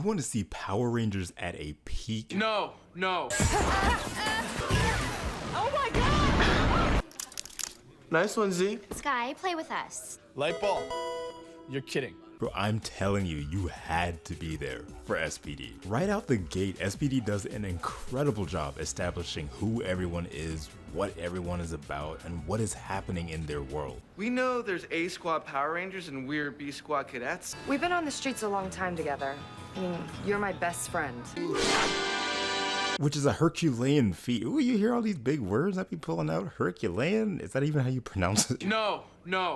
want to see Power Rangers at a peak? No. Oh my god! Nice one, Z. Sky, play with us. Light bulb. You're kidding. Bro, I'm telling you, you had to be there for SPD. Right out the gate, SPD does an incredible job establishing who everyone is, what everyone is about, and what is happening in their world. We know there's A Squad Power Rangers and we're B Squad cadets. We've been on the streets a long time together. I mean, you're my best friend. Which is a Herculean feat. Ooh, you hear all these big words I be pulling out? Herculean? Is that even how you pronounce it? No.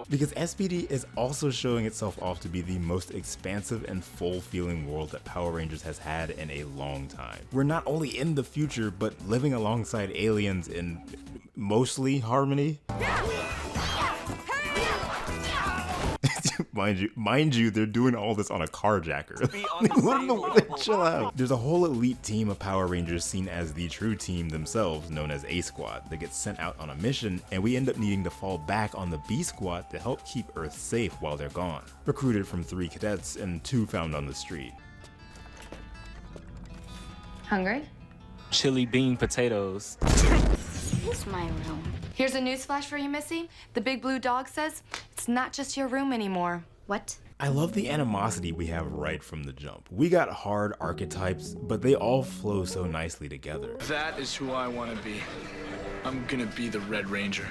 Because SPD is also showing itself off to be the most expansive and full-feeling world that Power Rangers has had in a long time. We're not only in the future, but living alongside aliens in mostly harmony. Mind you, they're doing all this on a carjacker. Chill out. There's a whole elite team of Power Rangers seen as the true team themselves, known as A Squad, that gets sent out on a mission, and we end up needing to fall back on the B Squad to help keep Earth safe while they're gone. Recruited from 3 cadets and 2 found on the street. Hungry? Chili bean potatoes. Here's my room. Here's a newsflash for you, Missy. The big blue dog says it's not just your room anymore. What? I love the animosity we have right from the jump. We got hard archetypes, but they all flow so nicely together. That is who I want to be. I'm gonna be the Red Ranger.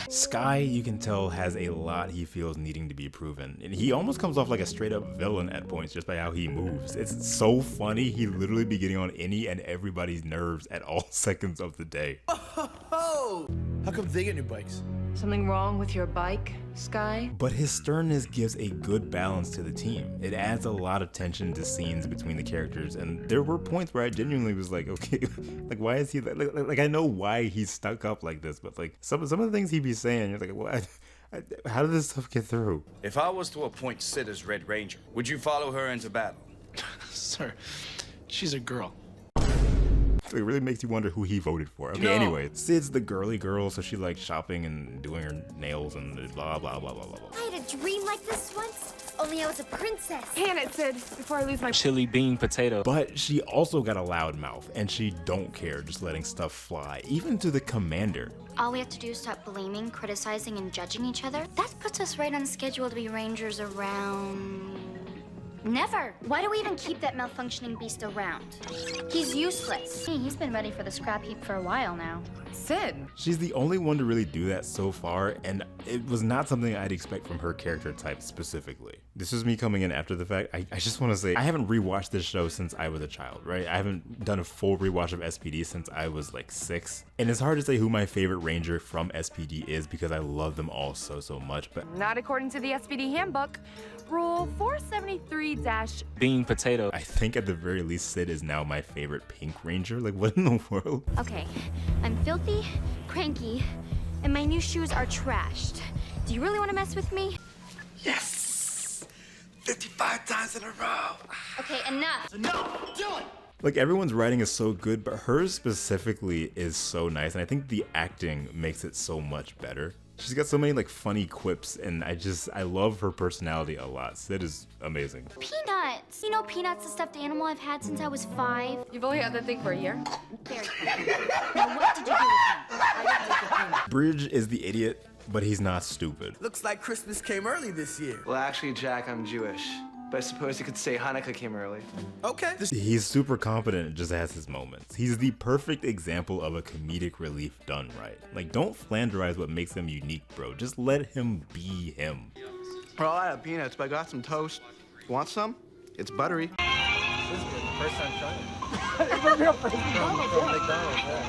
Sky, you can tell, has a lot he feels needing to be proven, and he almost comes off like a straight up villain at points just by how he moves. It's so funny, he literally be getting on any and everybody's nerves at all seconds of the day. Oh! How come they get new bikes? Something wrong with your bike, Sky? But his sternness gives a good balance to the team. It adds a lot of tension to scenes between the characters, and there were points where I genuinely was like, okay, like why is he like I know why he's stuck up like this, but like some of the things he be saying, you're like, well, how did this stuff get through? If I was to appoint Sid as Red Ranger, would you follow her into battle? Sir, she's a girl. It really makes you wonder who he voted for. Okay, No. Anyway, Sid's the girly girl, so she likes shopping and doing her nails and blah, blah, blah, blah, blah, blah. I had a dream like this once, only I was a princess. Can it, Sid, before I lose my... Chili bean potato. But she also got a loud mouth, and she don't care, just letting stuff fly, even to the commander. All we have to do is stop blaming, criticizing, and judging each other. That puts us right on schedule to be Rangers around... Never. Why do we even keep that malfunctioning beast around? He's useless. Hey, he's been ready for the scrap heap for a while now. Sid! She's the only one to really do that so far, and it was not something I'd expect from her character type specifically. This is me coming in after the fact. I just want to say, I haven't rewatched this show since I was a child, right? I haven't done a full rewatch of SPD since I was like 6. And it's hard to say who my favorite Ranger from SPD is because I love them all so much, but Not according to the SPD handbook. Rule 473- Bean potato. I think at the very least Sid is now my favorite Pink Ranger. Like, what in the world? Okay, I'm filthy, cranky, and my new shoes are trashed. Do you really want to mess with me? Yes! 55 times in a row. Okay, enough. No, do it! Like, everyone's writing is so good, but hers specifically is so nice, and I think the acting makes it so much better. She's got so many like funny quips, and I love her personality a lot. Sid is amazing. Peanuts. You know Peanuts, the stuffed animal I've had since I was 5. You've only had that thing for a year? Very funny. Now what did you do with him? Bridge is the idiot, but he's not stupid. Looks like Christmas came early this year. Well, actually, Jack, I'm Jewish. But I suppose you could say Hanukkah came early. Okay. He's super competent and just has his moments. He's the perfect example of a comedic relief done right. Like, don't flanderize what makes him unique, bro. Just let him be him. We're all out of peanuts, but I got some toast. Want some? It's buttery. First time trying.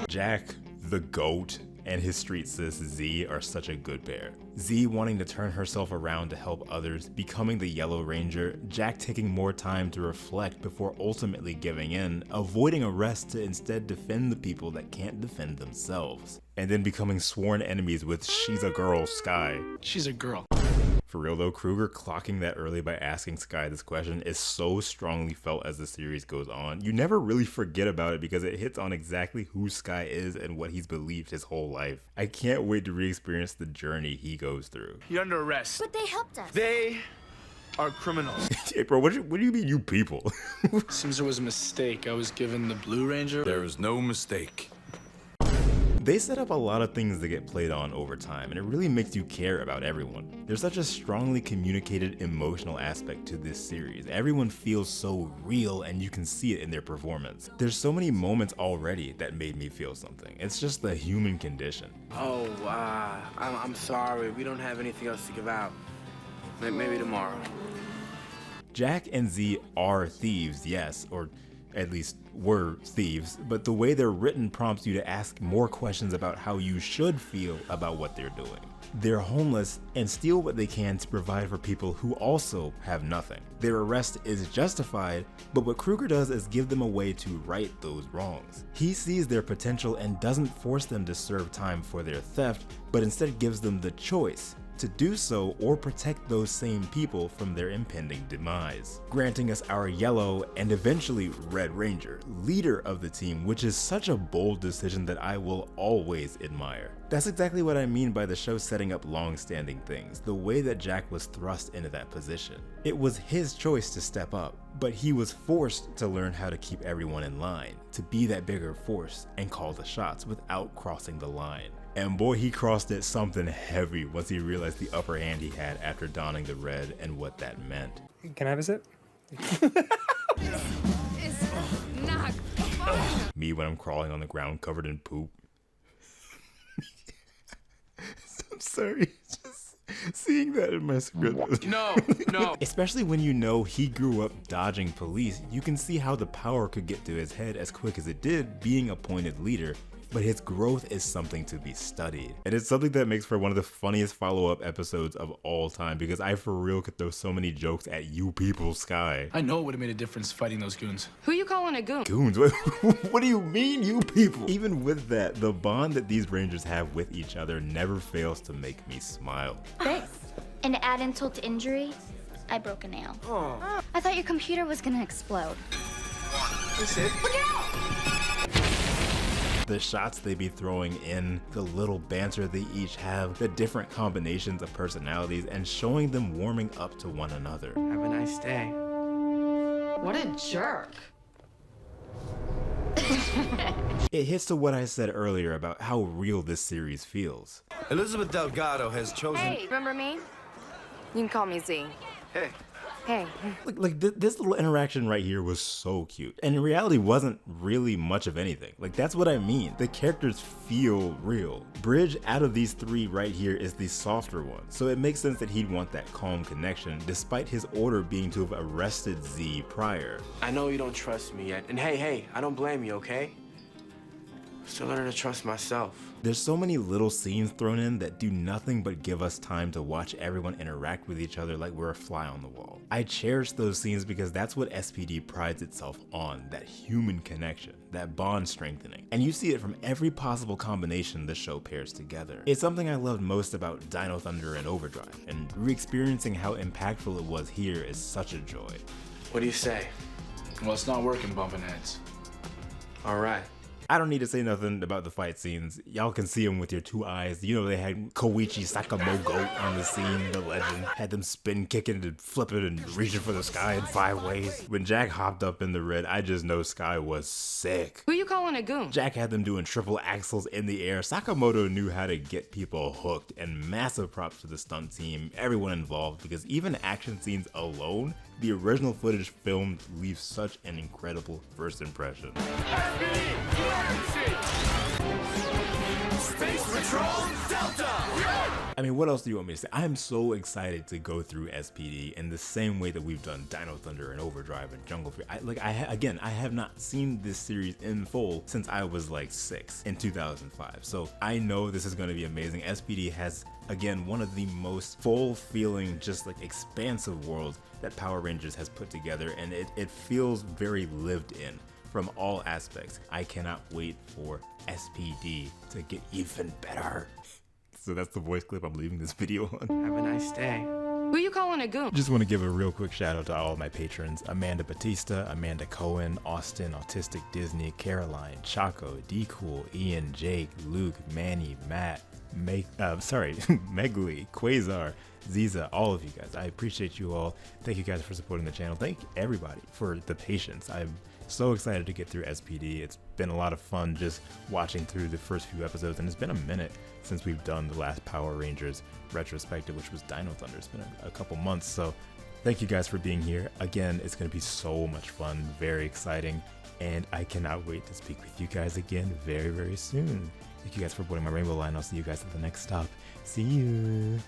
Jack, the GOAT, and his street sis Z are such a good pair. Z wanting to turn herself around to help others, becoming the Yellow Ranger, Jack taking more time to reflect before ultimately giving in, avoiding arrest to instead defend the people that can't defend themselves, and then becoming sworn enemies with She's a Girl Sky. She's a girl. For real though, Kruger clocking that early by asking Sky this question is so strongly felt as the series goes on. You never really forget about it because it hits on exactly who Sky is and what he's believed his whole life. I can't wait to re-experience the journey he goes through. You're under arrest. But they helped us. They are criminals. Hey bro, what do you mean you people? Seems there was a mistake. I was given the Blue Ranger. There is no mistake. They set up a lot of things that get played on over time, and it really makes you care about everyone. There's such a strongly communicated emotional aspect to this series. Everyone feels so real, and you can see it in their performance. There's so many moments already that made me feel something. It's just the human condition. Oh, I'm sorry. We don't have anything else to give out. Maybe tomorrow. Jack and Z are thieves, yes, or at least were thieves, but the way they're written prompts you to ask more questions about how you should feel about what they're doing. They're homeless and steal what they can to provide for people who also have nothing. Their arrest is justified, but what Kruger does is give them a way to right those wrongs. He sees their potential and doesn't force them to serve time for their theft, but instead gives them the choice to do so or protect those same people from their impending demise, granting us our yellow and eventually Red Ranger, leader of the team, which is such a bold decision that I will always admire. That's exactly what I mean by the show setting up long-standing things, the way that Jack was thrust into that position. It was his choice to step up, but he was forced to learn how to keep everyone in line, to be that bigger force and call the shots without crossing the line. And boy, he crossed it something heavy once he realized the upper hand he had after donning the red and what that meant. Can I have a sip? It's not fun. Me when I'm crawling on the ground covered in poop. I'm sorry, just seeing that in my script. No. Especially when you know he grew up dodging police, you can see how the power could get to his head as quick as it did being appointed leader. But his growth is something to be studied. And it's something that makes for one of the funniest follow-up episodes of all time because I for real could throw so many jokes at you people, Sky. I know it would have made a difference fighting those goons. Who you calling a goon? Goons? What do you mean, you people? Even with that, the bond that these Rangers have with each other never fails to make me smile. Thanks. And to add insult to injury, I broke a nail. I thought your computer was gonna explode. That's it. The shots they be throwing in, the little banter they each have, the different combinations of personalities, and showing them warming up to one another. Have a nice day. What a jerk. It hits to what I said earlier about how real this series feels. Elizabeth Delgado has chosen... Hey, remember me? You can call me Z. Hey. Hey. This little interaction right here was so cute, and in reality wasn't really much of anything. Like, that's what I mean. The characters feel real. Bridge out of these three right here is the softer one, so it makes sense that he'd want that calm connection despite his order being to have arrested Z prior. I know you don't trust me yet. And hey, I don't blame you, okay? I'm still learning to trust myself. There's so many little scenes thrown in that do nothing but give us time to watch everyone interact with each other like we're a fly on the wall. I cherish those scenes because that's what SPD prides itself on, that human connection, that bond strengthening. And you see it from every possible combination the show pairs together. It's something I loved most about Dino Thunder and Overdrive, and re-experiencing how impactful it was here is such a joy. What do you say? Well, it's not working, bumping heads. All right. I don't need to say nothing about the fight scenes. Y'all can see them with your two eyes. You know they had Koichi Sakamoto on the scene, the legend. Had them spin kicking and flipping and reaching for the sky in 5 ways. When Jack hopped up in the red, I just know Sky was sick. Who you calling a goon? Jack had them doing triple axles in the air. Sakamoto knew how to get people hooked, and massive props to the stunt team, everyone involved, because even action scenes alone, the original footage filmed leaves such an incredible first impression. Space Patrol Delta! I mean, what else do you want me to say? I am so excited to go through SPD in the same way that we've done Dino Thunder and Overdrive and Jungle Fever. I have not seen this series in full since I was like 6 in 2005. So I know this is going to be amazing. SPD has, again, one of the most full feeling, just like expansive worlds that Power Rangers has put together, and it feels very lived in from all aspects. I cannot wait for SPD to get even better. So that's the voice clip I'm leaving this video on. Have a nice day. Who you calling a goon? Just want to give a real quick shout out to all of my patrons: Amanda Batista, Amanda Cohen, Austin, Autistic Disney, Caroline, Chaco, D Cool, Ian, Jake, Luke, Manny, Matt, Megli, Quasar, Ziza, all of you guys. I appreciate you all. Thank you guys for supporting the channel. Thank everybody for the patience. I'm so excited to get through SPD. It's been a lot of fun just watching through the first few episodes, and it's been a minute since we've done the last Power Rangers retrospective, which was Dino Thunder. It's been a couple months, so thank you guys for being here. Again, it's going to be so much fun, very exciting, and I cannot wait to speak with you guys again very, very soon. Thank you guys for boarding my rainbow line. I'll see you guys at the next stop. See you.